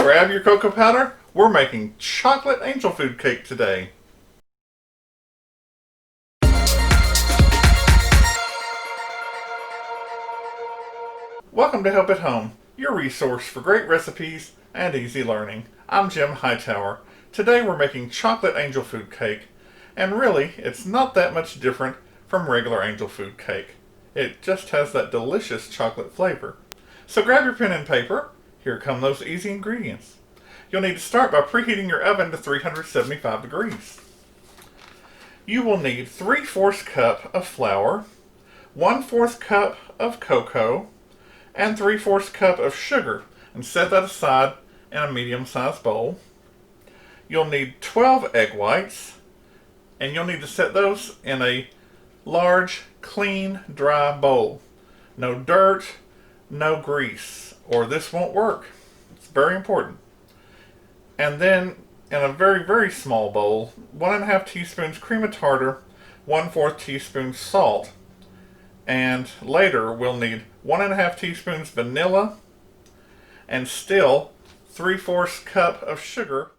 Grab your cocoa powder. We're making chocolate angel food cake today. Welcome to Help at Home, your resource for great recipes and easy learning. I'm Jim Hightower. Today we're making chocolate angel food cake, and really it's not that much different from regular angel food cake. It just has that delicious chocolate flavor. So grab your pen and paper. Here come those easy ingredients. You'll need to start by preheating your oven to 375 degrees. You will need 3/4 cup of flour, 1/4 cup of cocoa, and 3/4 cup of sugar, and set that aside in a medium-sized bowl. You'll need 12 egg whites, and you'll need to set those in a large, clean, dry bowl. No dirt, no grease, or this won't work. It's very important. And then in a very, very small bowl, 1½ teaspoons cream of tartar, 1/4 teaspoon salt, and later we'll need 1½ teaspoons vanilla, and still 3/4 cup of sugar.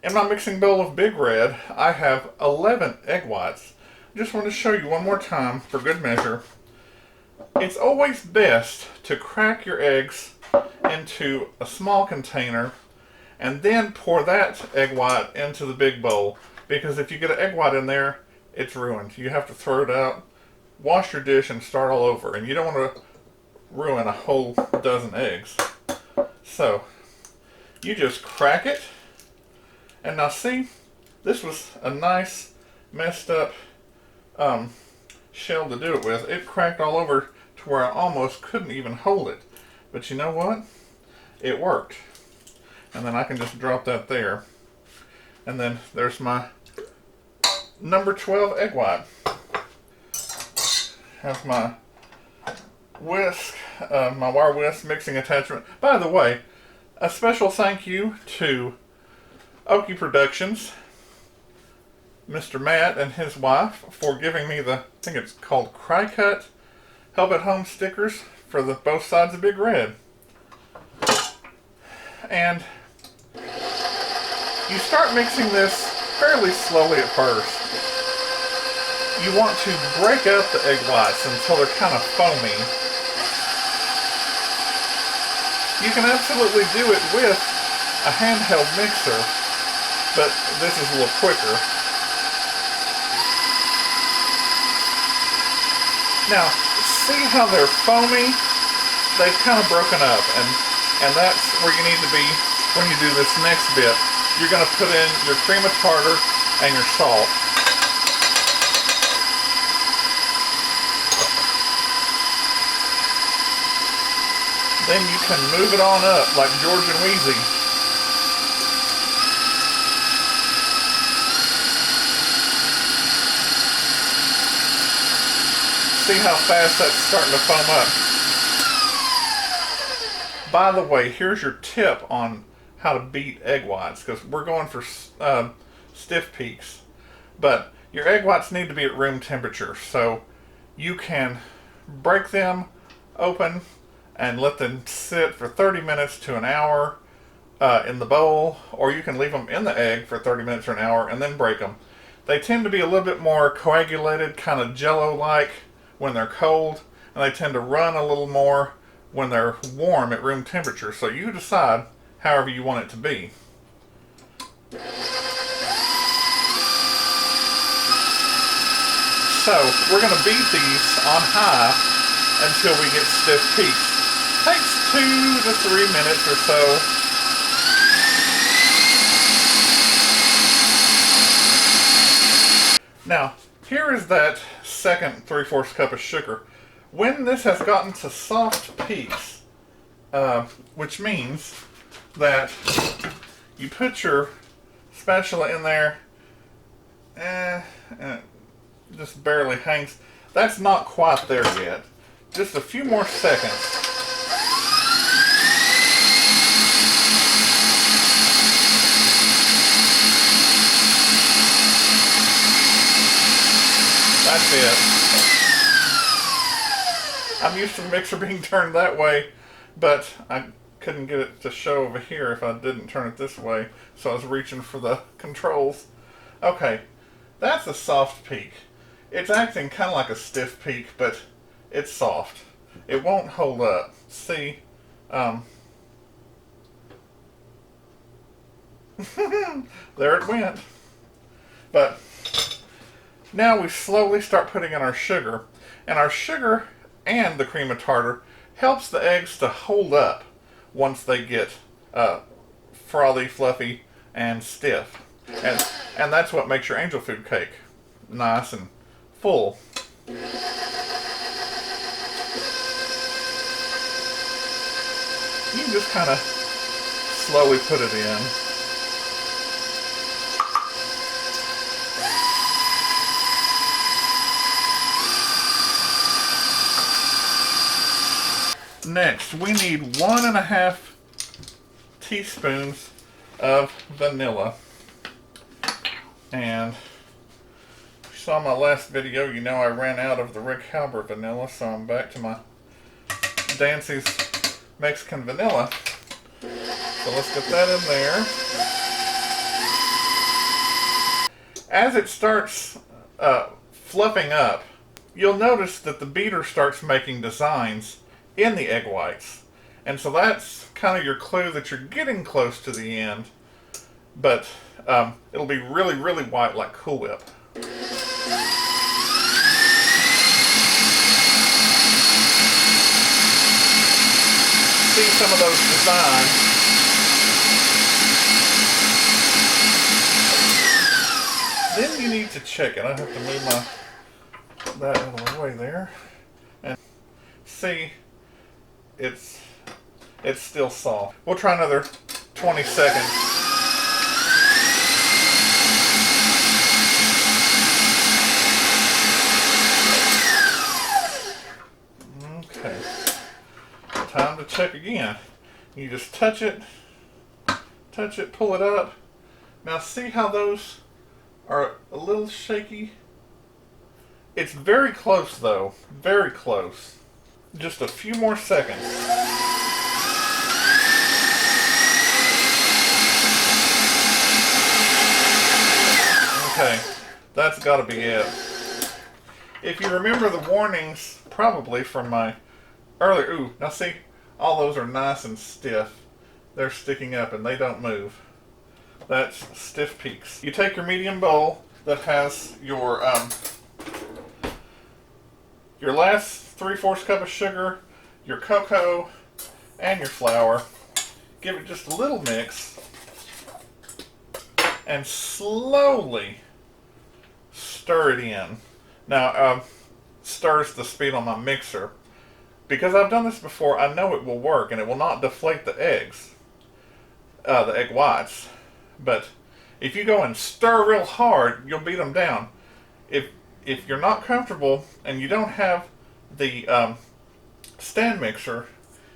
In my mixing bowl of Big Red, I have 11 egg whites. I just want to show you one more time for good measure. It's always best to crack your eggs into a small container and then pour that egg white into the big bowl, because if you get an egg white in there, it's ruined. You have to throw it out, wash your dish, and start all over, and you don't want to ruin a whole dozen eggs. So you just crack it, and now see, this was a nice messed up shell to do it with. It cracked all over to where I almost couldn't even hold it, but you know what, it worked. And then I can just drop that there, and then there's my number 12 egg white. Have my whisk, my wire whisk mixing attachment. By the way, a special thank you to Okie Productions, Mr. Matt and his wife, for giving me the, I think it's called Cry Cut Help at Home stickers for the both sides of Big Red. And you start mixing this fairly slowly at first. You want to break up the egg whites until they're kind of foamy. You can absolutely do it with a handheld mixer, but this is a little quicker. Now, see how they're foamy? They've kind of broken up, and that's where you need to be when you do this next bit. You're going to put in your cream of tartar and your salt. Then you can move it on up like George and Wheezy. See how fast that's starting to foam up. By the way, here's your tip on how to beat egg whites, because we're going for stiff peaks. But your egg whites need to be at room temperature, so you can break them open and let them sit for 30 minutes to an hour in the bowl, or you can leave them in the egg for 30 minutes or an hour and then break them. They tend to be a little bit more coagulated, kind of jello-like when they're cold, and they tend to run a little more when they're warm at room temperature. So you decide however you want it to be. So we're going to beat these on high until we get stiff peaks. Takes 2 to 3 minutes or so. Now, here is that second 3/4 cup of sugar. When this has gotten to soft peaks, which means that you put your spatula in there, and it just barely hangs. That's not quite there yet. Just a few more seconds. That's it. I'm used to the mixer being turned that way, but I couldn't get it to show over here if I didn't turn it this way, so I was reaching for the controls. Okay, that's a soft peak. It's acting kind of like a stiff peak, but it's soft. It won't hold up. See, there it went. But now we slowly start putting in our sugar, and our sugar and the cream of tartar helps the eggs to hold up once they get frothy, fluffy, and stiff. And that's what makes your angel food cake nice and full. You can just kind of slowly put it in. Next, we need 1.5 teaspoons of vanilla. And if you saw my last video, you know I ran out of the Rick Halber vanilla, so I'm back to my Dancy's Mexican vanilla. So let's get that in there. As it starts fluffing up, you'll notice that the beater starts making designs in the egg whites. And so that's kind of your clue that you're getting close to the end. But it'll be really, really white like Cool Whip. See some of those designs. Then you need to check it. I have to move that out of the way there. And see, it's still soft. We'll try another 20 seconds. Okay. Time to check again. You just touch it, pull it up. Now see how those are a little shaky? It's very close though, very close. Just a few more seconds. Okay, that's got to be it. If you remember the warnings, probably from my earlier, ooh, now see, all those are nice and stiff. They're sticking up and they don't move. That's stiff peaks. You take your medium bowl that has your last 3/4 cup of sugar, your cocoa, and your flour. Give it just a little mix and slowly stir it in. Now, stir's the speed on my mixer. Because I've done this before, I know it will work and it will not deflate the eggs, the egg whites. But if you go and stir real hard, you'll beat them down. If you're not comfortable and you don't have the stand mixer,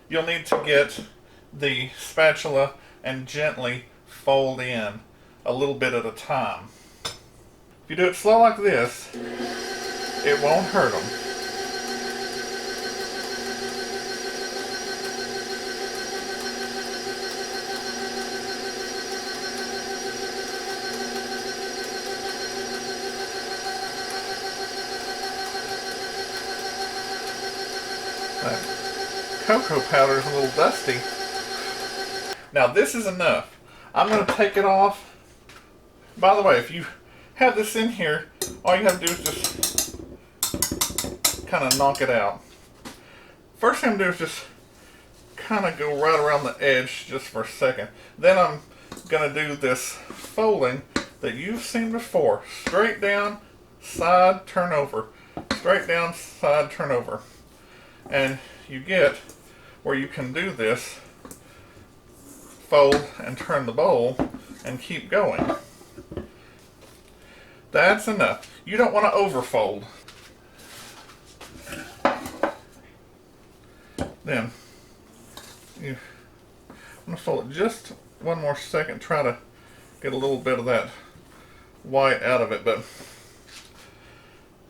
you'll need to get the spatula and gently fold in a little bit at a time. If you do it slow like this, it won't hurt them. That cocoa powder is a little dusty. Now this is enough. I'm going to take it off. By the way, if you have this in here, all you have to do is just kind of knock it out. First thing I'm going to do is just kind of go right around the edge just for a second. Then I'm going to do this folding that you've seen before. Straight down, side, turn over. Straight down, side, turn over. And you get where you can do this, fold and turn the bowl and keep going. That's enough. You don't want to overfold. Then I'm going to fold it just one more second, try to get a little bit of that white out of it, but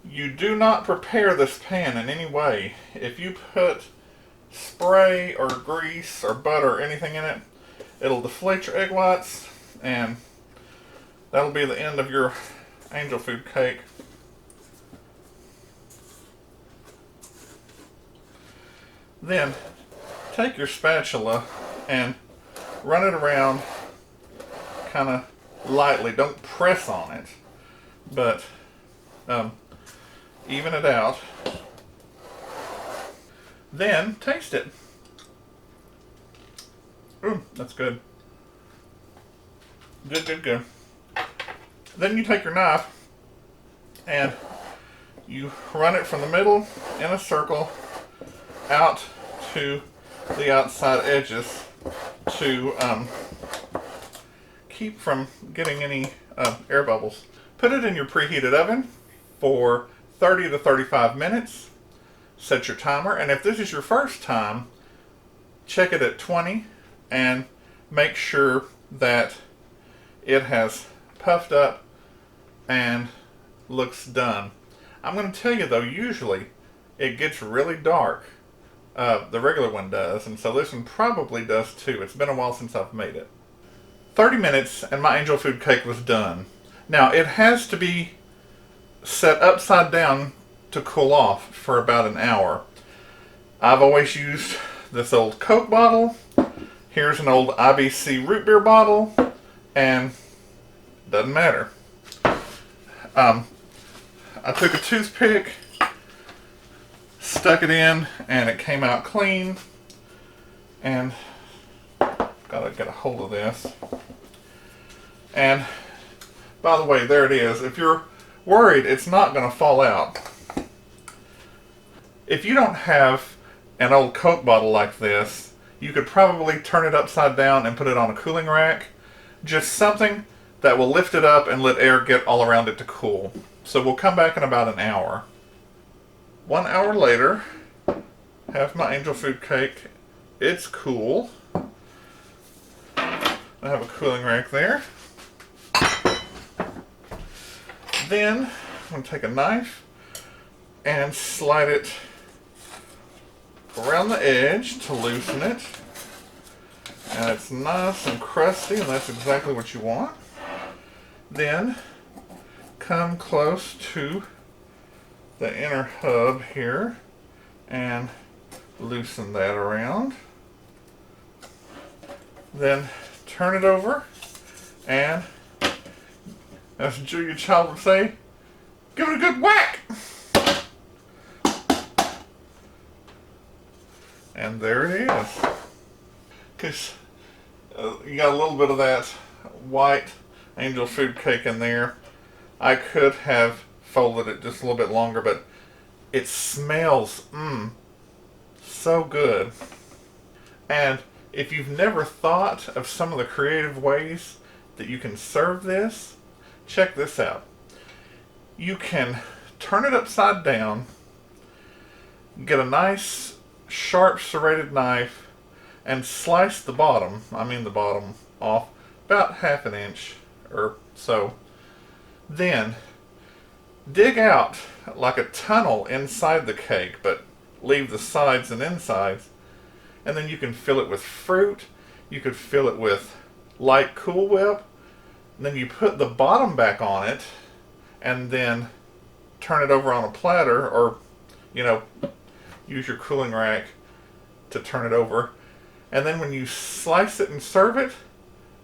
you do not prepare this pan in any way. If you put spray or grease or butter or anything in it. It'll deflate your egg whites, and that'll be the end of your angel food cake. Then take your spatula and run it around kind of lightly. Don't press on it, but even it out. Then taste it. Ooh, that's good. Good, good, good. Then you take your knife and you run it from the middle in a circle out to the outside edges to keep from getting any air bubbles. Put it in your preheated oven for 30 to 35 minutes. Set your timer, and if this is your first time, check it at 20 and make sure that it has puffed up and looks done. I'm going to tell you though, usually it gets really dark. The regular one does, and so this one probably does too. It's been a while since I've made it. 30 minutes and my angel food cake was done. Now it has to be set upside down to cool off for about an hour. I've always used this old Coke bottle. Here's an old IBC root beer bottle, and doesn't matter. I took a toothpick, stuck it in, and it came out clean. And gotta get a hold of this. And by the way, there it is. If you're worried it's not going to fall out, if you don't have an old Coke bottle like this, you could probably turn it upside down and put it on a cooling rack. Just something that will lift it up and let air get all around it to cool. So we'll come back in about an hour. 1 hour later, have my angel food cake. It's cool. I have a cooling rack there. Then I'm going to take a knife and slide it around the edge to loosen it. And it's nice and crusty, and that's exactly what you want. Then come close to the inner hub here and loosen that around. Then turn it over and, as Julia Child would say, give it a good whack. And there it is. Because you got a little bit of that white angel food cake in there. I could have folded it just a little bit longer, but it smells so good. And if you've never thought of some of the creative ways that you can serve this, check this out. You can turn it upside down, get a nice sharp serrated knife, and slice the bottom off about 1/2 inch or so. Then dig out like a tunnel inside the cake, but leave the sides and insides. And then you can fill it with fruit. You could fill it with light Cool Whip. And then you put the bottom back on it and then turn it over on a platter, or use your cooling rack to turn it over. And then when you slice it and serve it,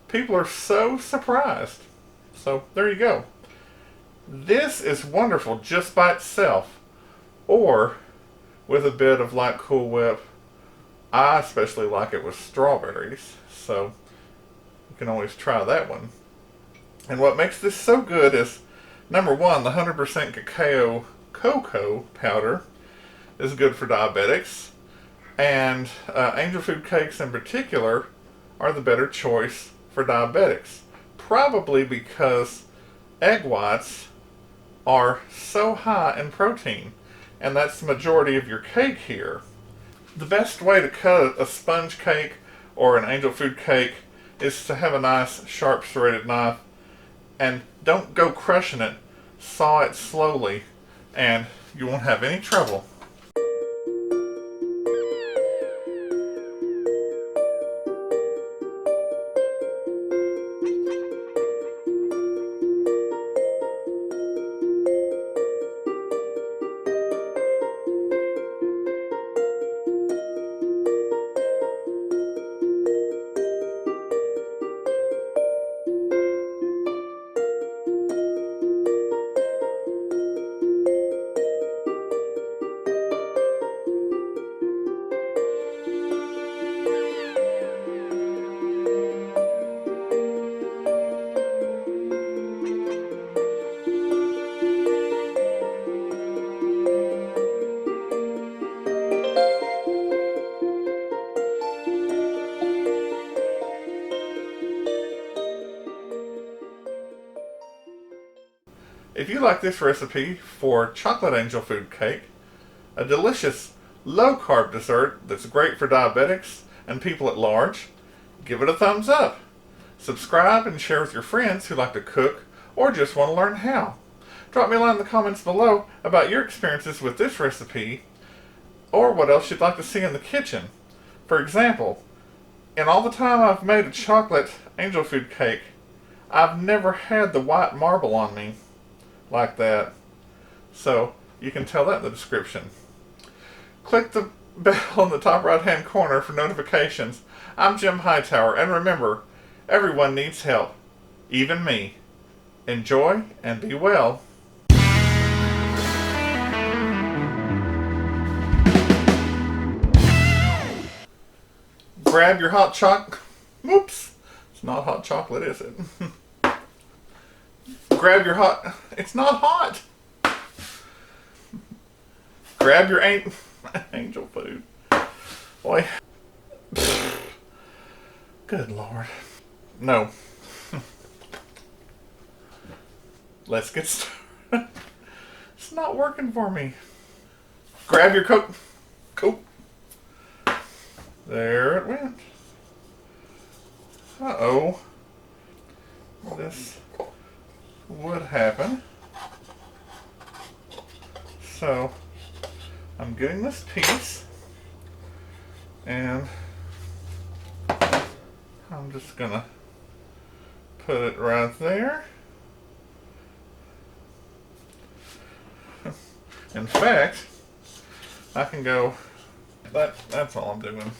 people are so surprised. So there you go. This is wonderful just by itself, or with a bit of light Cool Whip. I especially like it with strawberries, so you can always try that one. And what makes this so good is, number one, the 100% cacao cocoa powder is good for diabetics, and angel food cakes in particular are the better choice for diabetics. Probably because egg whites are so high in protein, and that's the majority of your cake here. The best way to cut a sponge cake or an angel food cake is to have a nice sharp serrated knife, and don't go crushing it. Saw it slowly and you won't have any trouble. If you like this recipe for chocolate angel food cake, a delicious low-carb dessert that's great for diabetics and people at large, give it a thumbs up. Subscribe and share with your friends who like to cook or just want to learn how. Drop me a line in the comments below about your experiences with this recipe or what else you'd like to see in the kitchen. For example, in all the time I've made a chocolate angel food cake, I've never had the white marble on me like that. So you can tell that in the description. Click the bell in the top right hand corner for notifications. I'm Jim Hightower, and remember, everyone needs help, even me. Enjoy and be well. Grab your hot chocolate. Whoops. It's not hot chocolate, is it? Grab your hot. It's not hot. Grab your angel food. Boy. Good Lord. No. Let's get started. It's not working for me. Grab your coat. There it went. Uh-oh. This would happen. So, I'm getting this piece, and I'm just gonna put it right there. In fact, I can go, that's all I'm doing.